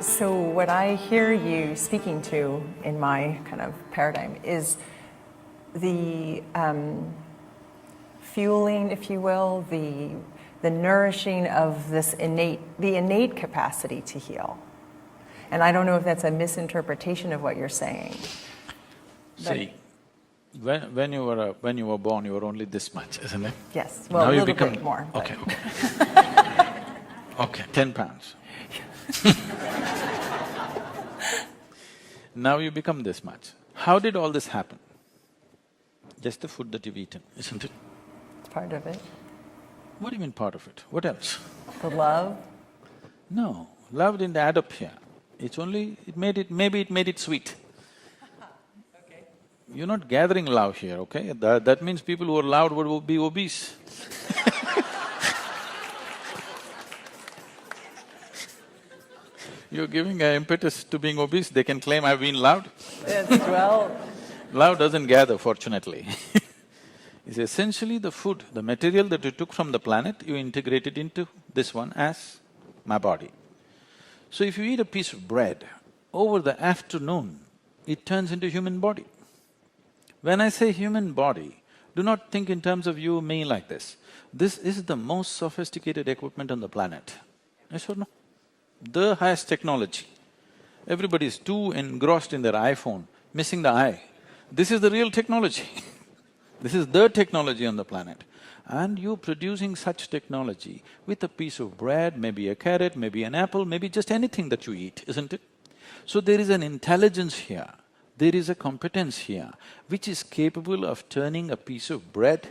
So what I hear you speaking to in my kind of paradigm is the fueling, if you will, the nourishing of the innate capacity to heal. And I don't know if that's a misinterpretation of what you're saying. See, when you were born, you were only this much, isn't it? Yes, well, now a little become, bit more. But. Okay. Okay, 10 pounds. Now you become this much. How did all this happen? Just the food that you've eaten, isn't it? It's part of it. What do you mean part of it? What else? The love? No, love didn't add up here. It's only… maybe it made it sweet. Okay. You're not gathering love here, okay? That means people who are loud would be obese. You're giving an impetus to being obese, they can claim I've been loud. Yes, well… Love doesn't gather, fortunately. It's essentially the food, the material that you took from the planet, you integrated into this one as my body. So if you eat a piece of bread, over the afternoon, it turns into human body. When I say human body, do not think in terms of you, me like this. This is the most sophisticated equipment on the planet. Yes or no? The highest technology. Everybody is too engrossed in their iPhone, missing the eye. This is the real technology. This is the technology on the planet. And you producing such technology with a piece of bread, maybe a carrot, maybe an apple, maybe just anything that you eat, isn't it? So there is an intelligence here, there is a competence here, which is capable of turning a piece of bread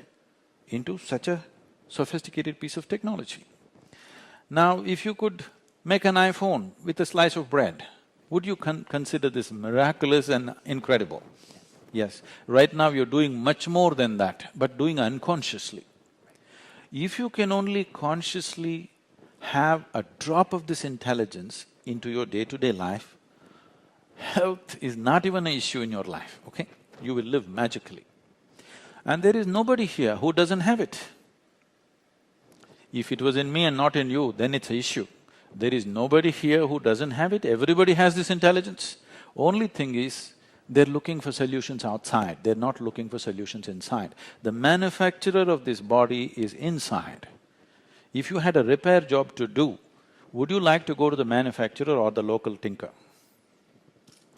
into such a sophisticated piece of technology. Now, if you could make an iPhone with a slice of bread, would you consider this miraculous and incredible? Yes. Right now you're doing much more than that, but doing unconsciously. If you can only consciously have a drop of this intelligence into your day-to-day life, health is not even an issue in your life, okay? You will live magically. And there is nobody here who doesn't have it. If it was in me and not in you, then it's an issue. There is nobody here who doesn't have it, everybody has this intelligence. Only thing is, they're looking for solutions outside, they're not looking for solutions inside. The manufacturer of this body is inside. If you had a repair job to do, would you like to go to the manufacturer or the local tinker?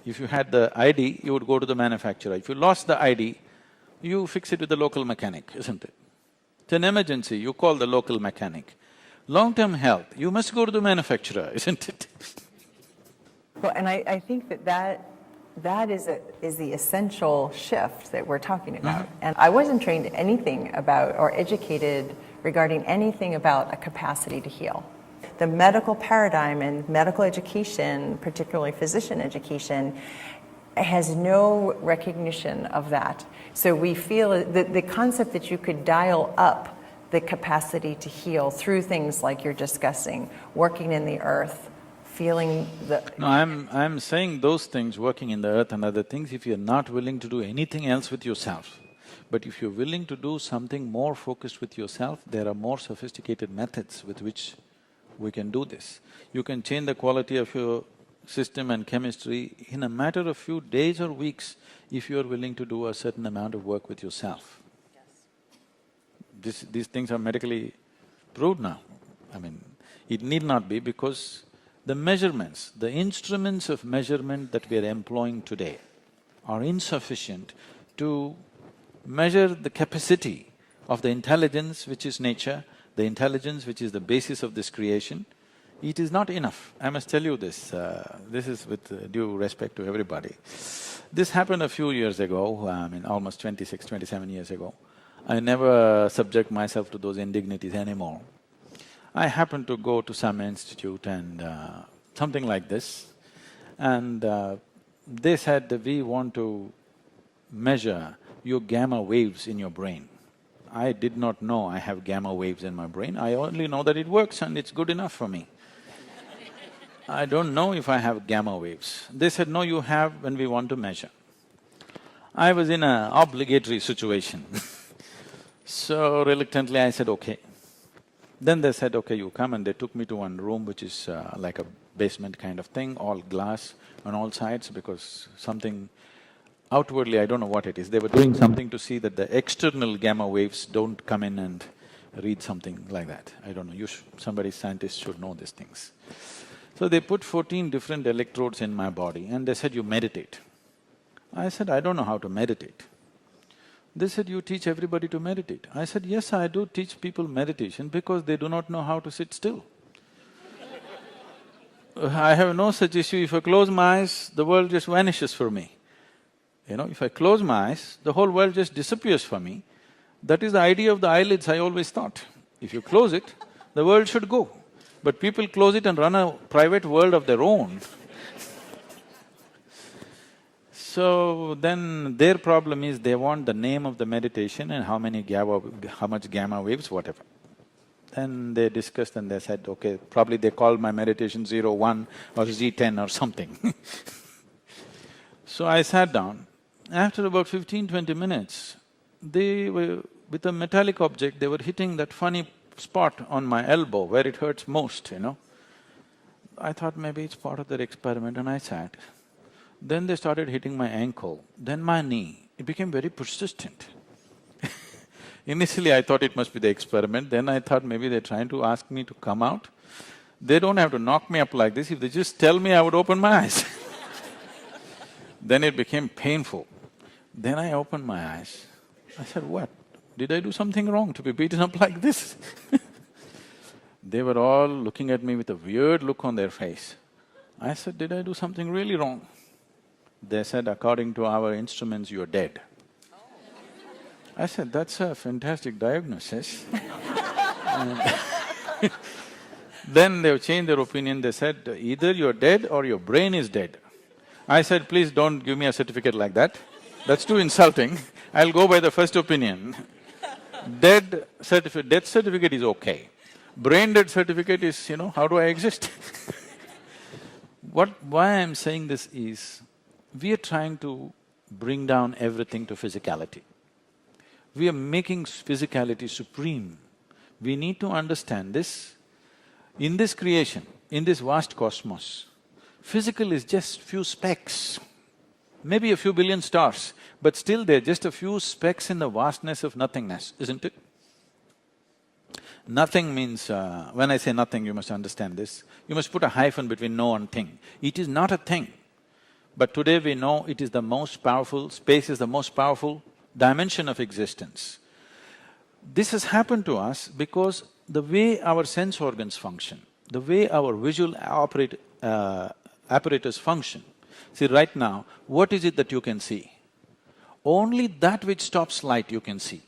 If you had the ID, you would go to the manufacturer. If you lost the ID, you fix it with the local mechanic, isn't it? It's an emergency, you call the local mechanic. Long-term health, you must go to the manufacturer, isn't it? Well, and I think that is the essential shift that we're talking about. And I wasn't trained anything about or educated regarding anything about a capacity to heal. The medical paradigm and medical education, particularly physician education, has no recognition of that. So we feel that the concept that you could dial up the capacity to heal through things like you're discussing, working in the earth, feeling the… No, I'm saying those things, working in the earth and other things, if you're not willing to do anything else with yourself. But if you're willing to do something more focused with yourself, there are more sophisticated methods with which we can do this. You can change the quality of your system and chemistry in a matter of few days or weeks if you're willing to do a certain amount of work with yourself. These things are medically proved now. I mean, it need not be because the measurements, the instruments of measurement that we are employing today are insufficient to measure the capacity of the intelligence which is nature, the intelligence which is the basis of this creation. It is not enough. I must tell you this, this is with due respect to everybody. This happened a few years ago, I mean almost 26, 27 years ago. I never subject myself to those indignities anymore. I happened to go to some institute and something like this, and they said, we want to measure your gamma waves in your brain. I did not know I have gamma waves in my brain, I only know that it works and it's good enough for me. I don't know if I have gamma waves. They said, no, you have when we want to measure. I was in an obligatory situation So reluctantly I said, okay. Then they said, okay, you come, and they took me to one room which is like a basement kind of thing, all glass on all sides, because something outwardly, I don't know what it is, they were doing something to see that the external gamma waves don't come in and read something like that. I don't know, somebody scientist should know these things. So they put 14 different electrodes in my body and they said, you meditate. I said, I don't know how to meditate. They said, you teach everybody to meditate. I said, yes, I do teach people meditation because they do not know how to sit still. I have no such issue. If I close my eyes, the world just vanishes for me. You know, if I close my eyes, the whole world just disappears for me. That is the idea of the eyelids, I always thought. If you close it, the world should go. But people close it and run a private world of their own. So then their problem is they want the name of the meditation and how much gamma waves, whatever. Then they discussed and they said, okay, probably they called my meditation 01 or Z10 or something. So I sat down. After about 15-20 minutes, they were… with a metallic object, they were hitting that funny spot on my elbow where it hurts most, you know. I thought maybe it's part of their experiment and I sat. Then they started hitting my ankle, then my knee. It became very persistent. Initially I thought it must be the experiment, then I thought maybe they're trying to ask me to come out. They don't have to knock me up like this, if they just tell me, I would open my eyes. Then it became painful. Then I opened my eyes. I said, what? Did I do something wrong to be beaten up like this? They were all looking at me with a weird look on their face. I said, did I do something really wrong? They said, according to our instruments, you're dead. I said, that's a fantastic diagnosis. Then they've changed their opinion, they said, either you're dead or your brain is dead. I said, please don't give me a certificate like that, that's too insulting, I'll go by the first opinion. Death certificate is okay. Brain dead certificate is, you know, how do I exist? Why I'm saying this is, we are trying to bring down everything to physicality. We are making physicality supreme. We need to understand this. In this creation, in this vast cosmos, physical is just few specks, maybe a few billion stars, but still they're just a few specks in the vastness of nothingness, isn't it? Nothing means… when I say nothing, you must understand this. You must put a hyphen between no and thing. It is not a thing. But today we know it is the most powerful, space is the most powerful dimension of existence. This has happened to us because the way our sense organs function, the way our visual apparatus function. See, right now, what is it that you can see? Only that which stops light you can see.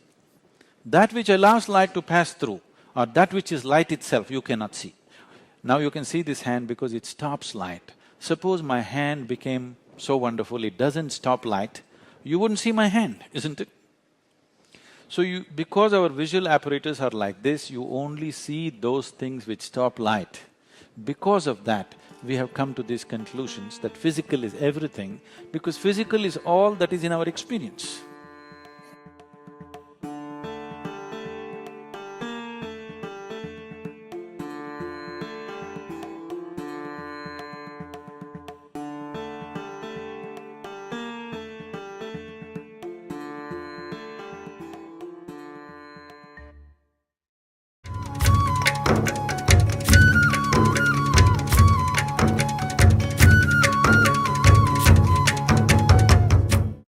That which allows light to pass through, or that which is light itself, you cannot see. Now you can see this hand because it stops light. Suppose my hand became so wonderful, it doesn't stop light, you wouldn't see my hand, isn't it? So because our visual apparatus are like this, you only see those things which stop light. Because of that, we have come to these conclusions that physical is everything, because physical is all that is in our experience.